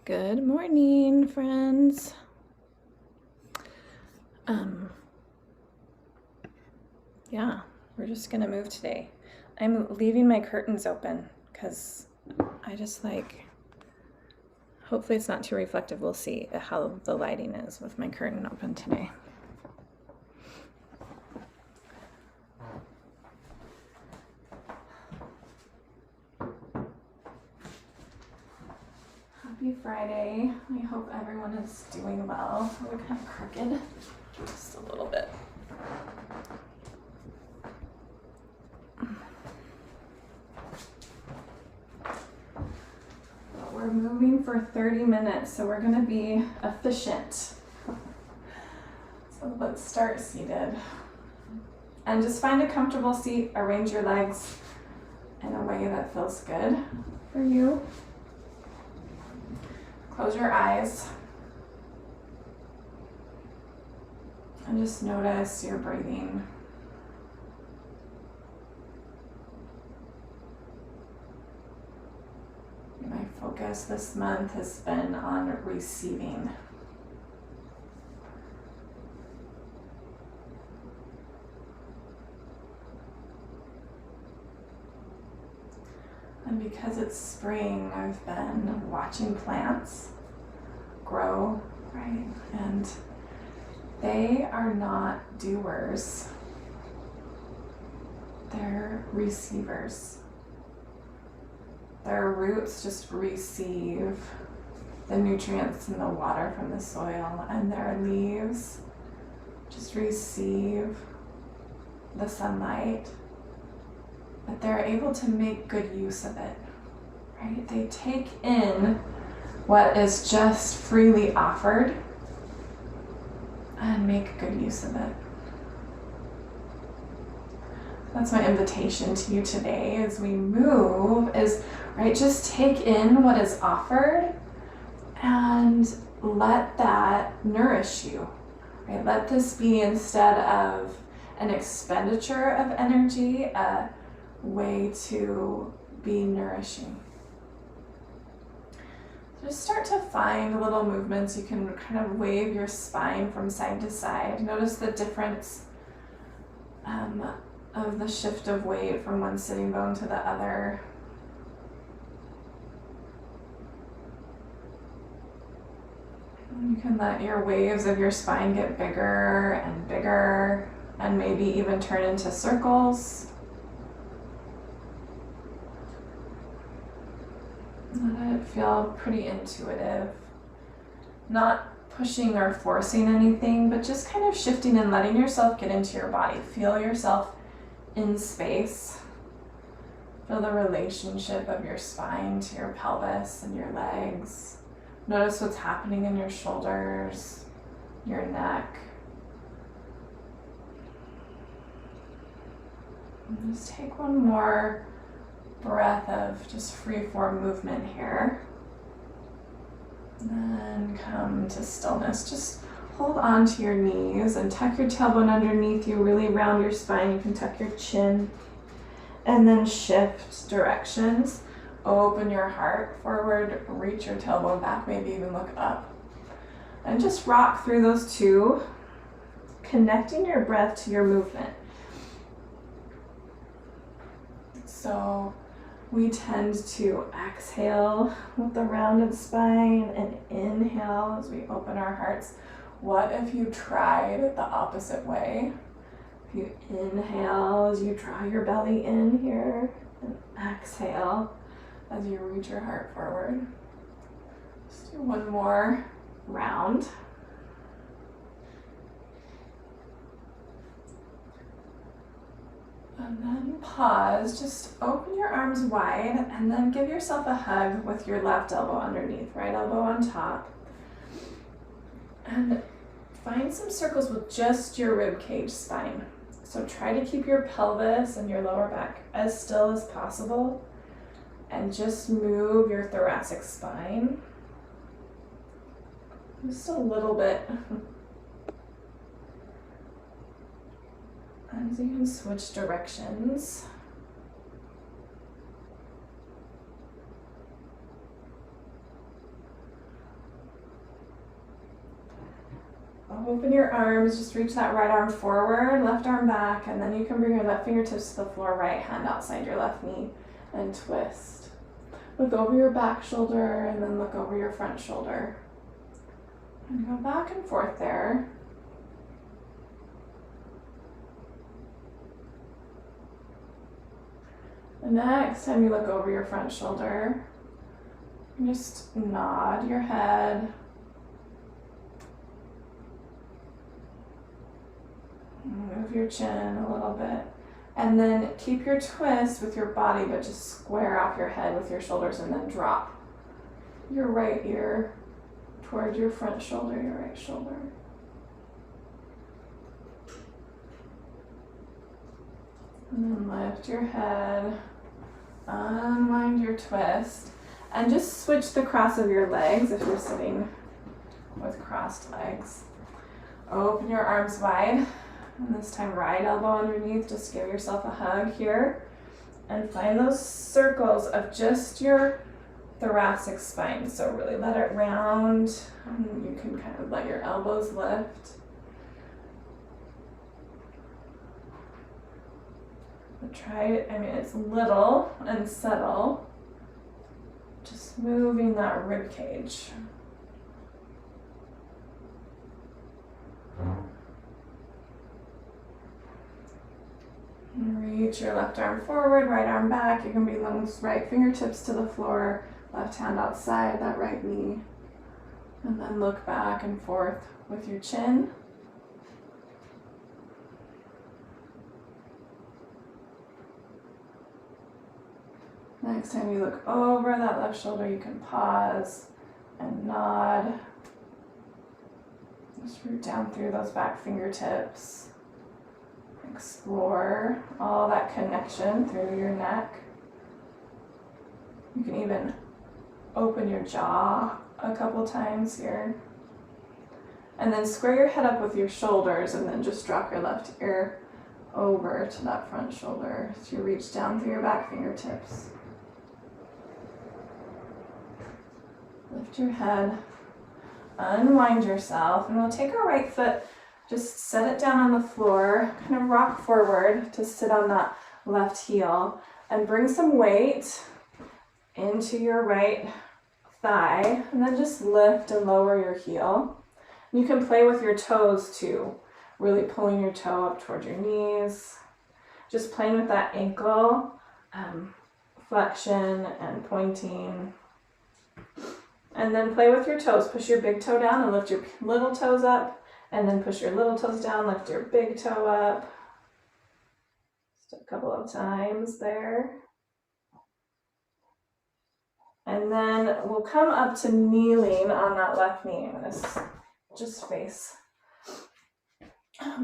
Good morning, friends. Yeah, we're just gonna move today. I'm leaving my curtains open because I just hopefully it's not too reflective. We'll see how the lighting is with my curtain open today. Happy Friday. I hope everyone is doing well. We're kind of crooked, just a little bit. We're moving for 30 minutes, so we're gonna be efficient. So let's start seated. And just find a comfortable seat, arrange your legs in a way that feels good for you. Close your eyes. And just notice your breathing. My focus this month has been on receiving. And because it's spring, I've been watching plants grow, right? And they are not doers. They're receivers. Their roots just receive the nutrients and the water from the soil, and their leaves just receive the sunlight, but they're able to make good use of it, right? They take in what is just freely offered and make good use of it. That's my invitation to you today as we move is, right, just take in what is offered and let that nourish you, right? Let this be, instead of an expenditure of energy, a way to be nourishing. So just start to find little movements. You can kind of wave your spine from side to side. Notice the difference of the shift of weight from one sitting bone to the other. And you can let your waves of your spine get bigger and maybe even turn into circles. Let it feel pretty intuitive. Not pushing or forcing anything, but just kind of shifting and letting yourself get into your body. Feel yourself in space. Feel the relationship of your spine to your pelvis and your legs. Notice what's happening in your shoulders, your neck. And just take one more breath of just free-form movement here. And then come to stillness. Just hold on to your knees and tuck your tailbone underneath you, really round your spine. You can tuck your chin and then shift directions. Open your heart forward, reach your tailbone back, maybe even look up. And just rock through those two, connecting your breath to your movement. So we tend to exhale with the rounded spine and inhale as we open our hearts. What if you tried the opposite way? If you inhale as you draw your belly in here, and exhale as you reach your heart forward. Let's do one more round. And then pause, just open your arms wide and then give yourself a hug with your left elbow underneath, right elbow on top. And find some circles with just your rib cage spine. So try to keep your pelvis and your lower back as still as possible and just move your thoracic spine. Just a little bit. And so you can switch directions. Open your arms, just reach that right arm forward, left arm back, and then you can bring your left fingertips to the floor, right hand outside your left knee, and twist. Look over your back shoulder, and then look over your front shoulder. And go back and forth there. The next time you look over your front shoulder, just nod your head. Move your chin a little bit. And then keep your twist with your body, but just square off your head with your shoulders and then drop your right ear towards your front shoulder, your right shoulder. And then lift your head, unwind your twist, and just switch the cross of your legs if you're sitting with crossed legs. Open your arms wide, and this time right elbow underneath, just give yourself a hug here, and find those circles of just your thoracic spine. So really let it round, and you can kind of let your elbows lift. Try it, it's little and subtle, just moving that rib cage. And reach your left arm forward, right arm back. You can bring those right fingertips to the floor, left hand outside that right knee, and then look back and forth with your chin. Next time you look over that left shoulder, you can pause and nod. Just root down through those back fingertips. Explore all that connection through your neck. You can even open your jaw a couple times here. And then square your head up with your shoulders, and then just drop your left ear over to that front shoulder as you reach down through your back fingertips. Lift your head, unwind yourself, and we'll take our right foot, just set it down on the floor, kind of rock forward to sit on that left heel, and bring some weight into your right thigh, and then just lift and lower your heel. You can play with your toes too, really pulling your toe up towards your knees, just playing with that ankle flexion and pointing. And then play with your toes. Push your big toe down and lift your little toes up. And then push your little toes down, lift your big toe up. Just a couple of times there. And then we'll come up to kneeling on that left knee. I'm gonna just face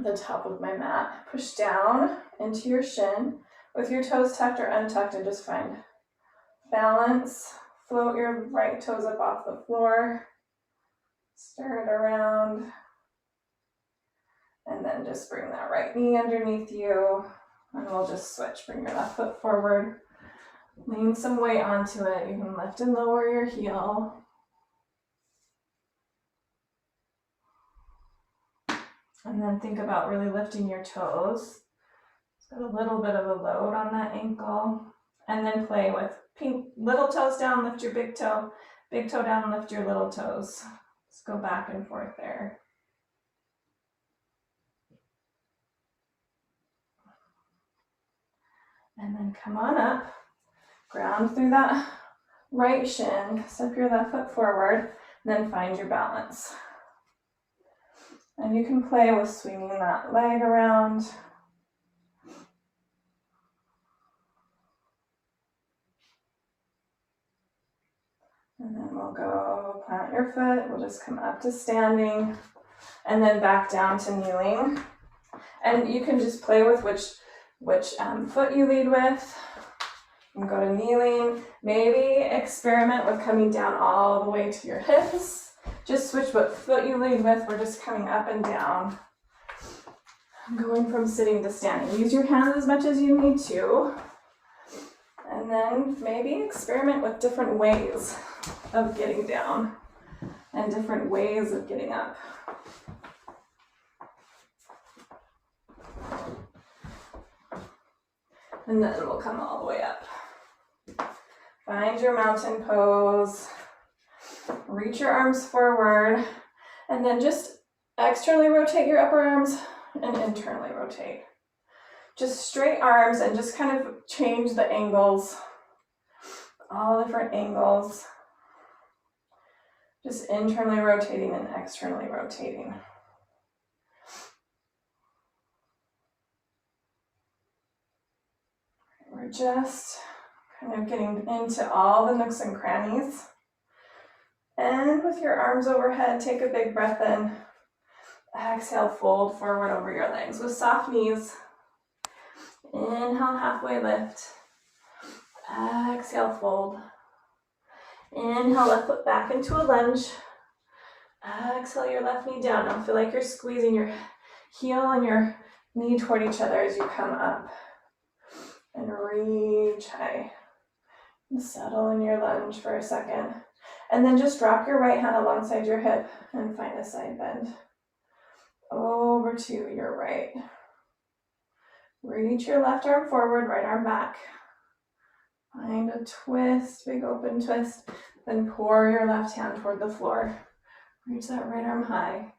the top of my mat. Push down into your shin with your toes tucked or untucked, and just find balance. Float your right toes up off the floor, stir it around, and then just bring that right knee underneath you, and we'll just switch. Bring your left foot forward, lean some weight onto it. You can lift and lower your heel. And then think about really lifting your toes. It's got a little bit of a load on that ankle. And then play with little toes down, lift your big toe down, lift your little toes. Just go back and forth there. And then come on up, ground through that right shin, step your left foot forward, and then find your balance. And you can play with swinging that leg around. And then we'll go plant your foot. We'll just come up to standing and then back down to kneeling. And you can just play with which foot you lead with. You can go to kneeling. Maybe experiment with coming down all the way to your hips. Just switch what foot you lead with. We're just coming up and down. Going from sitting to standing. Use your hands as much as you need to. And then maybe experiment with different ways of getting down and different ways of getting up. And then we'll come all the way up. Find your mountain pose. Reach your arms forward. And then just externally rotate your upper arms and internally rotate. Just straight arms and just kind of change the angles. All different angles. Just internally rotating and externally rotating. We're just kind of getting into all the nooks and crannies. And with your arms overhead, take a big breath in. Exhale, fold forward over your legs with soft knees. Inhale, halfway lift. Exhale, fold. Inhale, left foot back into a lunge. Exhale, your left knee down. Now feel like you're squeezing your heel and your knee toward each other as you come up. And reach high. And settle in your lunge for a second. And then just drop your right hand alongside your hip and find a side bend. Over to your right. Reach your left arm forward, right arm back. Find a twist, big open twist. Then pour your left hand toward the floor. Reach that right arm high.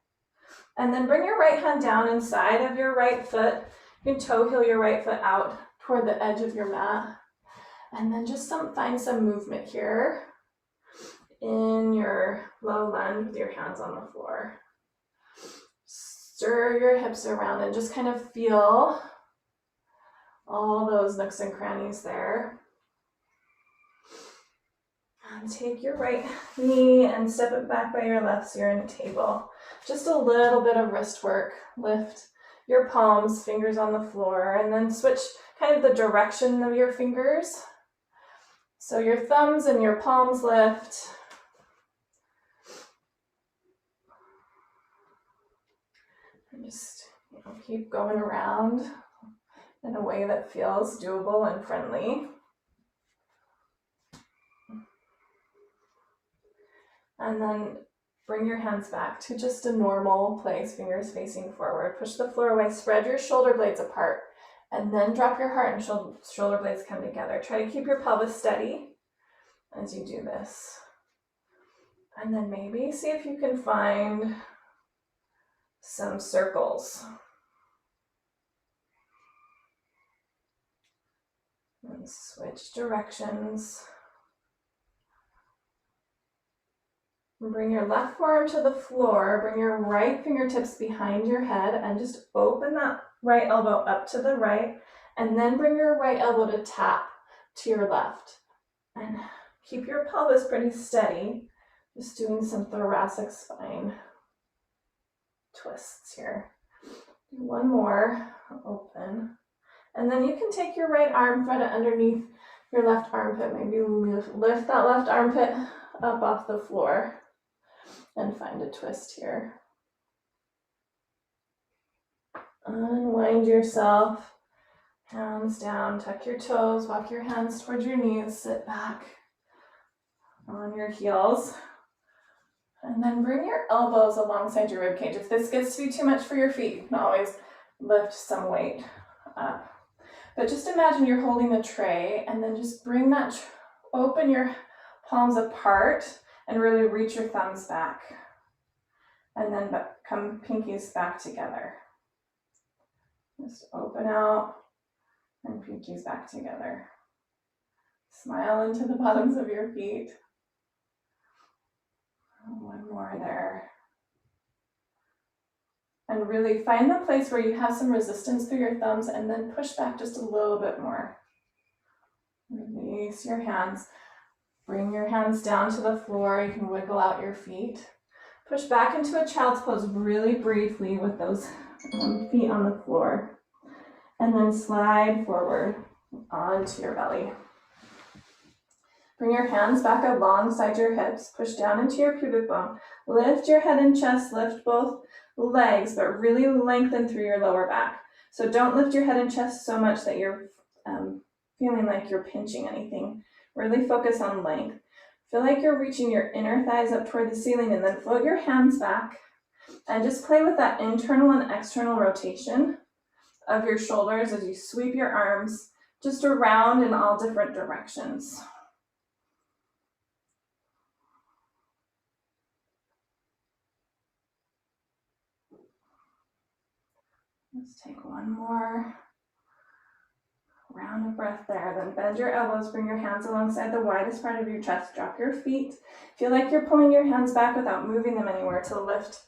And then bring your right hand down inside of your right foot. You can toe heel your right foot out toward the edge of your mat. And then just find some movement here in your low lunge with your hands on the floor. Stir your hips around and just kind of feel all those nooks and crannies there. And take your right knee and step it back by your left so you're in a table. Just a little bit of wrist work. Lift your palms, fingers on the floor, and then switch kind of the direction of your fingers. So your thumbs and your palms lift. And just keep going around in a way that feels doable and friendly. And then bring your hands back to just a normal place, fingers facing forward. Push the floor away, spread your shoulder blades apart, and then drop your heart and shoulder blades come together. Try to keep your pelvis steady as you do this. And then maybe see if you can find some circles. And switch directions. Bring your left forearm to the floor, bring your right fingertips behind your head and just open that right elbow up to the right and then bring your right elbow to tap to your left. And keep your pelvis pretty steady, just doing some thoracic spine twists here. Do one more, open. And then you can take your right arm, thread it underneath your left armpit, maybe lift that left armpit up off the floor. And find a twist here. Unwind yourself. Hands down, tuck your toes, walk your hands towards your knees, sit back on your heels. And then bring your elbows alongside your rib cage. If this gets to be too much for your feet, you can always lift some weight up. But just imagine you're holding a tray and then just bring that, open your palms apart and really reach your thumbs back. And then come pinkies back together. Just open out and pinkies back together. Smile into the bottoms of your feet. One more there. And really find the place where you have some resistance through your thumbs and then push back just a little bit more. Release your hands. Bring your hands down to the floor. You can wiggle out your feet. Push back into a child's pose really briefly with those feet on the floor. And then slide forward onto your belly. Bring your hands back alongside your hips. Push down into your pubic bone. Lift your head and chest. Lift both legs, but really lengthen through your lower back. So don't lift your head and chest so much that you're feeling like you're pinching anything. Really focus on length. Feel like you're reaching your inner thighs up toward the ceiling and then float your hands back and just play with that internal and external rotation of your shoulders as you sweep your arms just around in all different directions. Let's take one more round of breath there. Then bend your elbows, bring your hands alongside the widest part of your chest. Drop your feet. Feel like you're pulling your hands back without moving them anywhere to lift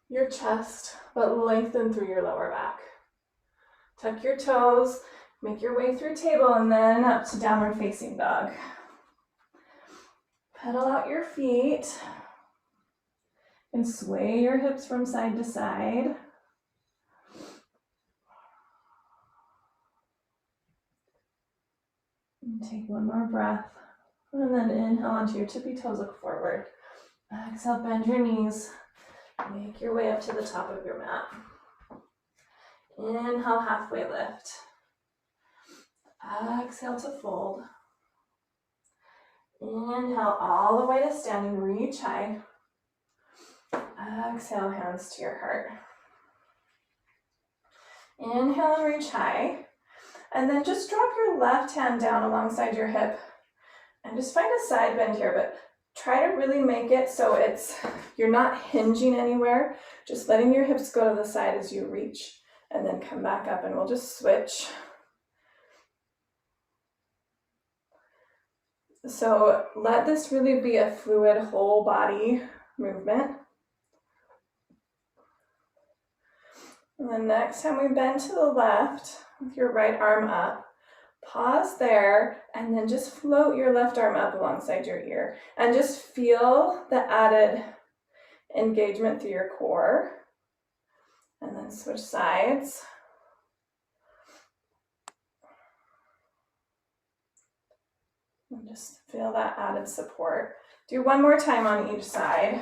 your chest, but lengthen through your lower back. Tuck your toes, make your way through table, and then up to downward facing dog. Pedal out your feet and sway your hips from side to side. And take one more breath, and then inhale onto your tippy toes, look forward. Exhale, bend your knees, make your way up to the top of your mat. Inhale, halfway lift. Exhale to fold. Inhale all the way to standing, reach high. Exhale, hands to your heart. Inhale and reach high. And then just drop your left hand down alongside your hip and just find a side bend here, but try to really make it so you're not hinging anywhere, just letting your hips go to the side as you reach and then come back up, and we'll just switch. So let this really be a fluid whole body movement. And then next time we bend to the left with your right arm up, pause there and then just float your left arm up alongside your ear and just feel the added engagement through your core. And then switch sides. And just feel that added support. Do one more time on each side.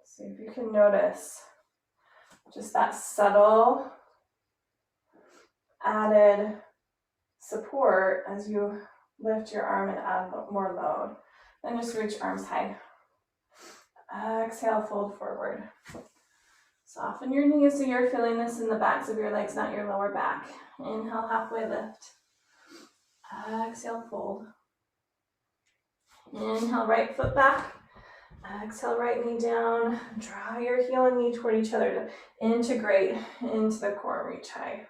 See if you can notice just that subtle added support as you lift your arm and add more load. Then just reach arms high. Exhale, fold forward. Soften your knees so you're feeling this in the backs of your legs, not your lower back. Inhale, halfway lift. Exhale, fold. Inhale, right foot back. Exhale, right knee down. Draw your heel and knee toward each other to integrate into the core, reach high.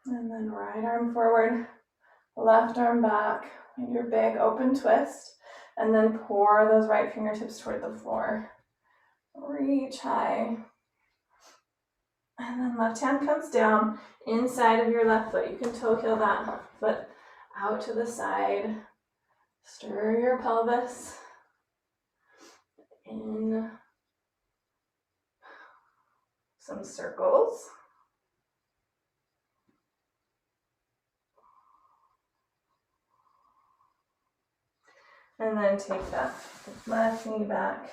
And then right arm forward, left arm back, and your big open twist. And then pour those right fingertips toward the floor. Reach high. And then left hand comes down inside of your left foot. You can toe heel that foot out to the side. Stir your pelvis in some circles. And then take that left knee back.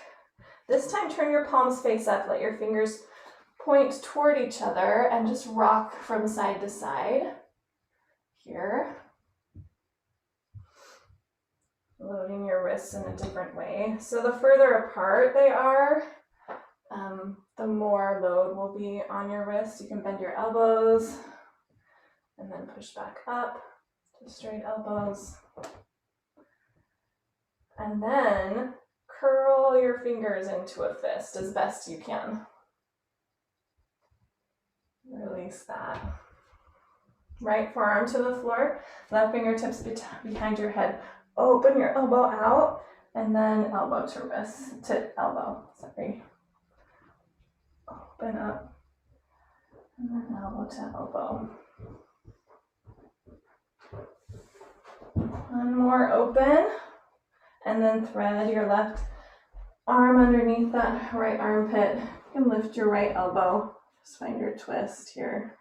This time turn your palms face up, let your fingers point toward each other and just rock from side to side here. Loading your wrists in a different way. So the further apart they are, the more load will be on your wrists. You can bend your elbows and then push back up to straight elbows. And then curl your fingers into a fist as best you can. Release that. Right forearm to the floor, left fingertips behind your head. Open your elbow out, and then elbow to wrist, to elbow, sorry. Open up, and then elbow to elbow. One more open, and then thread your left arm underneath that right armpit. You can lift your right elbow. Just find your twist here.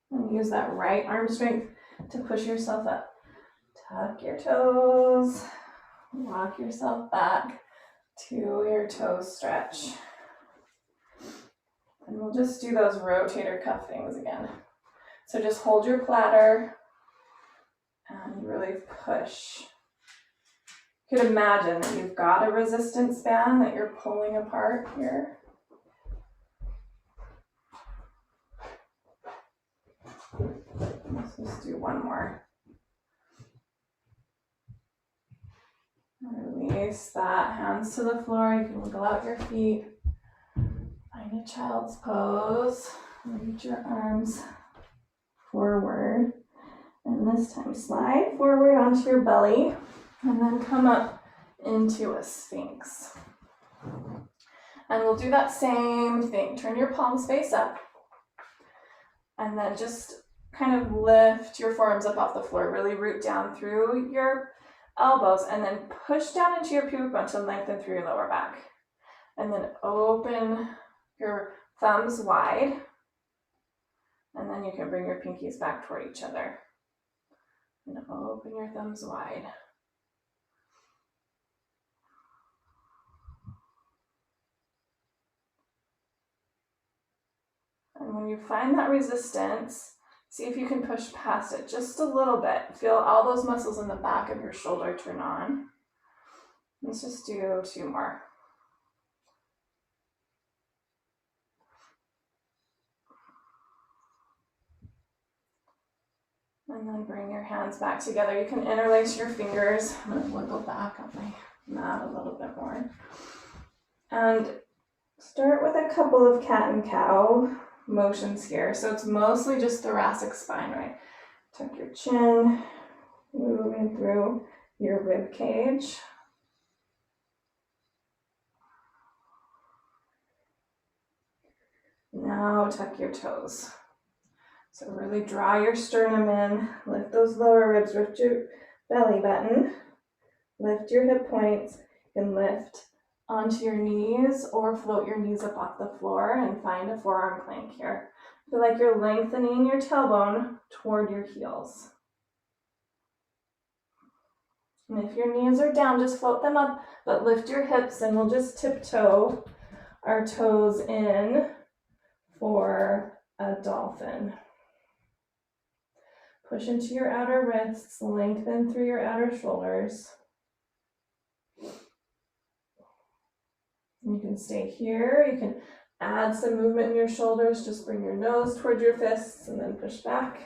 And use that right arm strength to push yourself up. Tuck your toes. Walk yourself back to your toes stretch. And we'll just do those rotator cuff things again. So just hold your platter and really push. You could imagine that you've got a resistance band that you're pulling apart here. Let's just do one more. Release that, hands to the floor. You can wiggle out your feet. Find a child's pose. Reach your arms forward. And this time slide forward onto your belly and then come up into a sphinx. And we'll do that same thing. Turn your palms face up and then just kind of lift your forearms up off the floor. Really root down through your elbows and then push down into your pubic bone to lengthen through your lower back. And then open your thumbs wide. And then you can bring your pinkies back toward each other. And open your thumbs wide. And when you find that resistance, see if you can push past it just a little bit. Feel all those muscles in the back of your shoulder turn on. Let's just do 2 more. And then bring your hands back together. You can interlace your fingers. I'm going to wiggle back on my mat a little bit more. And start with a couple of cat and cow motions here. So it's mostly just thoracic spine, right? Tuck your chin, moving through your rib cage. Now tuck your toes. So really draw your sternum in, lift those lower ribs, lift your belly button, lift your hip points, and lift onto your knees or float your knees up off the floor and find a forearm plank here. Feel like you're lengthening your tailbone toward your heels. And if your knees are down, just float them up, but lift your hips and we'll just tiptoe our toes in for a dolphin. Push into your outer wrists, lengthen through your outer shoulders. You can stay here, you can add some movement in your shoulders, just bring your nose towards your fists and then push back.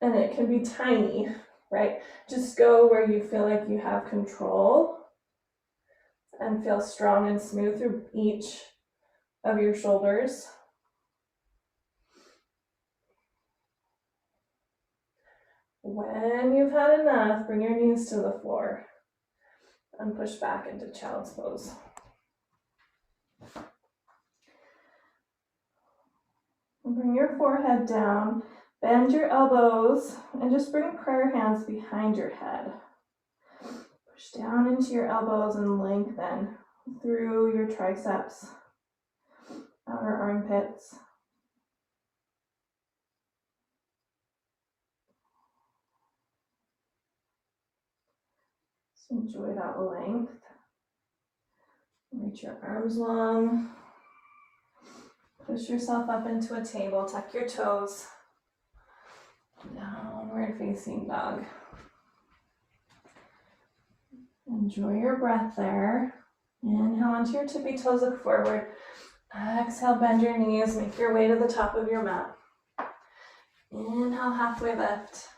And it can be tiny, right? Just go where you feel like you have control and feel strong and smooth through each of your shoulders. When you've had enough, bring your knees to the floor and push back into child's pose. And bring your forehead down, bend your elbows, and just bring prayer hands behind your head. Push down into your elbows and lengthen through your triceps, outer armpits. So enjoy that length. Reach your arms long. Push yourself up into a table. Tuck your toes. Downward facing dog. Enjoy your breath there. Inhale onto your tippy toes, look forward. Exhale, bend your knees, make your way to the top of your mat. Inhale, halfway lift.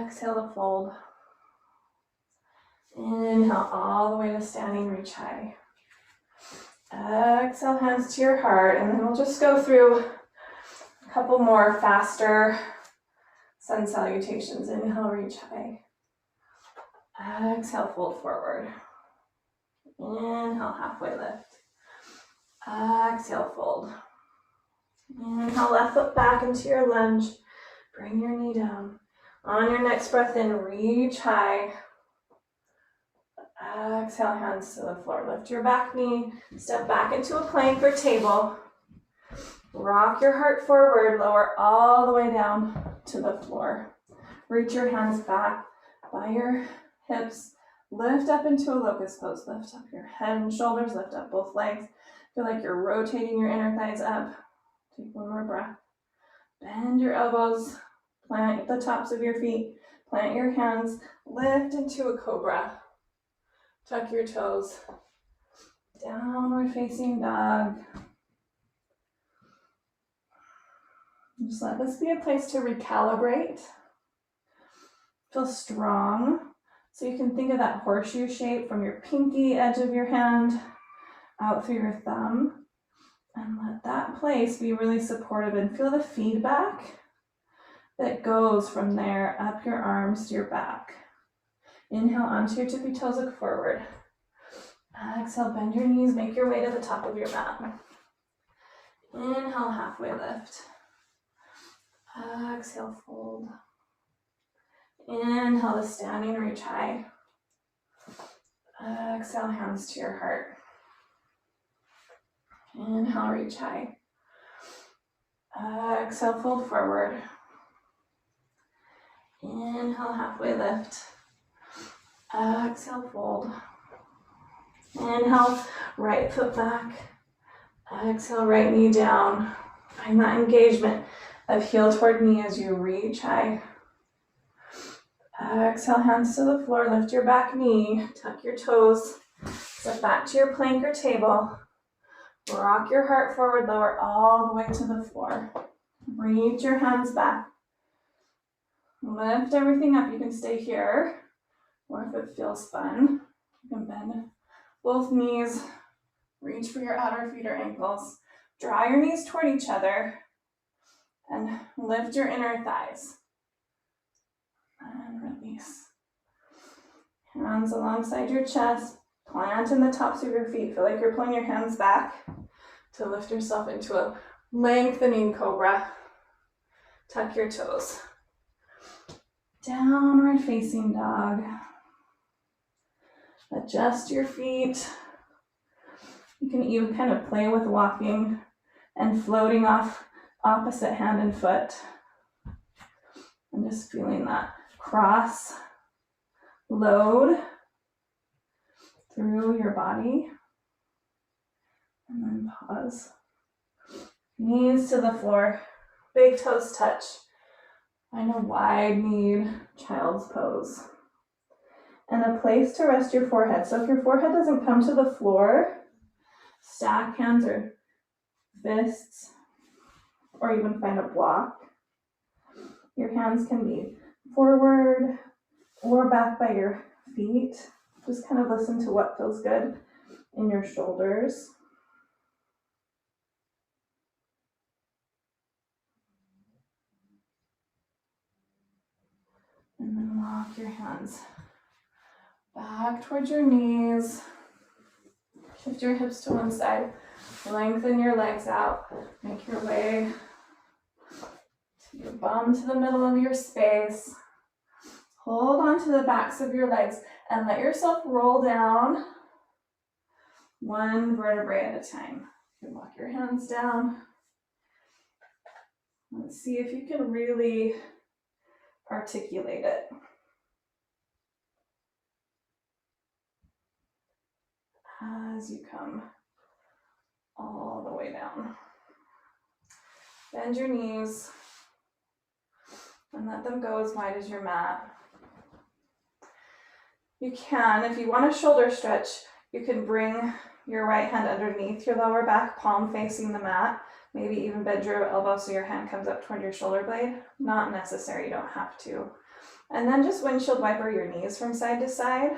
Exhale to fold. Inhale all the way to standing reach high. Exhale, hands to your heart, and then we'll just go through a couple more faster sun salutations. Inhale, reach high. Exhale, fold forward. Inhale, halfway lift. Exhale, fold. Inhale, left foot back into your lunge. Bring your knee down. On your next breath in, reach high. Exhale, hands to the floor. Lift your back knee. Step back into a plank or table. Rock your heart forward. Lower all the way down to the floor. Reach your hands back by your hips. Lift up into a locust pose. Lift up your head and shoulders. Lift up both legs. Feel like you're rotating your inner thighs up. Take one more breath. Bend your elbows. Plant the tops of your feet. Plant your hands. Lift into a cobra. Tuck your toes. Downward facing dog. Just let this be a place to recalibrate. Feel strong. So you can think of that horseshoe shape from your pinky edge of your hand out through your thumb. And let that place be really supportive and feel the feedback that goes from there up your arms to your back. Inhale onto your tippy toes, look forward. Exhale, bend your knees, make your way to the top of your mat. Inhale, halfway lift. Exhale, fold. Inhale to standing reach high. Exhale, hands to your heart. Inhale, reach high. Exhale, fold forward. Inhale, halfway lift. Exhale, fold. Inhale, right foot back. Exhale, right knee down. Find that engagement of heel toward knee as you reach high. Exhale, hands to the floor. Lift your back knee. Tuck your toes. Step back to your plank or table. Rock your heart forward, lower all the way to the floor. Reach your hands back. Lift everything up. You can stay here, or if it feels fun, you can bend both knees. Reach for your outer feet or ankles. Draw your knees toward each other and lift your inner thighs. And release. Hands alongside your chest. Plant in the tops of your feet. Feel like you're pulling your hands back to lift yourself into a lengthening cobra. Tuck your toes. Downward facing dog. Adjust your feet. You can even kind of play with walking and floating off opposite hand and foot. And just feeling that cross load through your body. And then pause. Knees to the floor. Big toes touch. Find a wide kneed child's pose. And a place to rest your forehead. So if your forehead doesn't come to the floor, stack hands or fists, or even find a block. Your hands can be forward or back by your feet. Just kind of listen to what feels good in your shoulders. And then walk your hands back towards your knees. Shift your hips to one side. Lengthen your legs out. Make your way to your bum to the middle of your space. Hold on to the backs of your legs and let yourself roll down one vertebrae at a time. You can walk your hands down. Let's see if you can really articulate it. As you come all the way down. Bend your knees and let them go as wide as your mat. You can, if you want a shoulder stretch, you can bring your right hand underneath your lower back, palm facing the mat. Maybe even bend your elbow so your hand comes up toward your shoulder blade. Not necessary, you don't have to. And then just windshield wiper your knees from side to side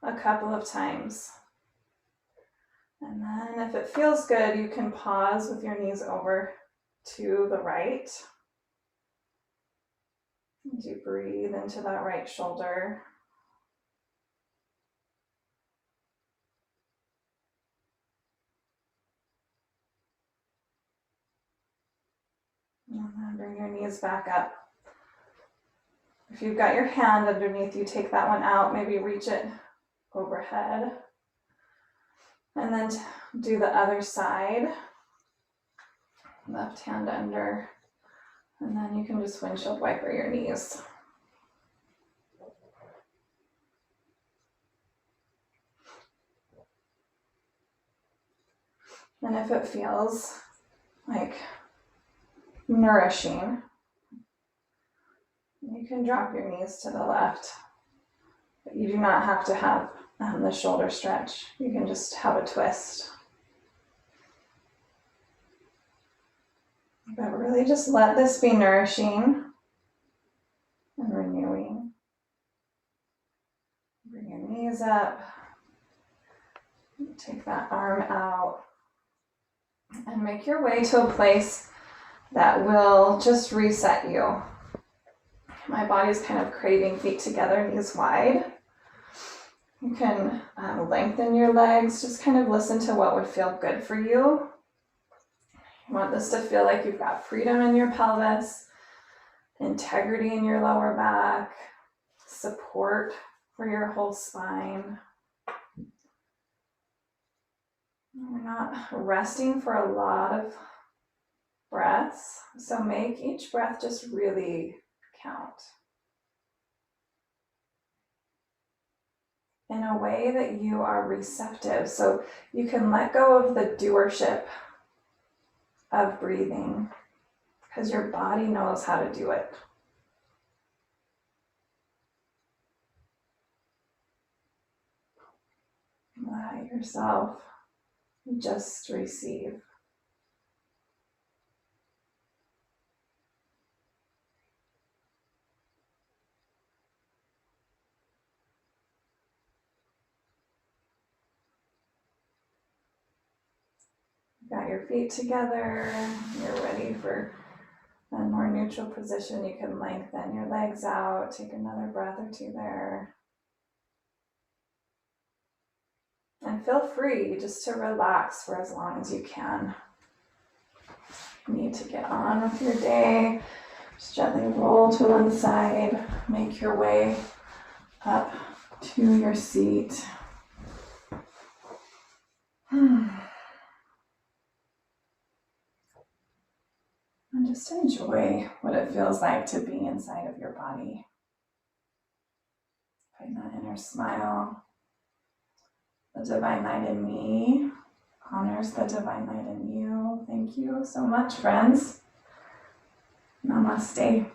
a couple of times. And then if it feels good, you can pause with your knees over to the right. As you breathe into that right shoulder. And then bring your knees back up. If you've got your hand underneath you, take that one out, maybe reach it overhead. And then do the other side. Left hand under. And then you can just windshield wiper your knees. And if it feels like nourishing, you can drop your knees to the left, but you do not have to have the shoulder stretch. You can just have a twist. But really just let this be nourishing and renewing. Bring your knees up. Take that arm out. And make your way to a place that will just reset you. My body's kind of craving feet together, knees wide. You can lengthen your legs. Just kind of listen to what would feel good for you. You want this to feel like you've got freedom in your pelvis, integrity in your lower back, support for your whole spine. We're not resting for a lot of breaths, so make each breath just really count. In a way that you are receptive, so you can let go of the doership of breathing, because your body knows how to do it. Let yourself just receive. Got your feet together, you're ready for a more neutral position. You can lengthen your legs out, take another breath or two there. And feel free just to relax for as long as you can. You need to get on with your day. Just gently roll to one side, make your way up to your seat. And just enjoy what it feels like to be inside of your body. Find that inner smile. The divine light in me honors the divine light in you. Thank you so much, friends. Namaste.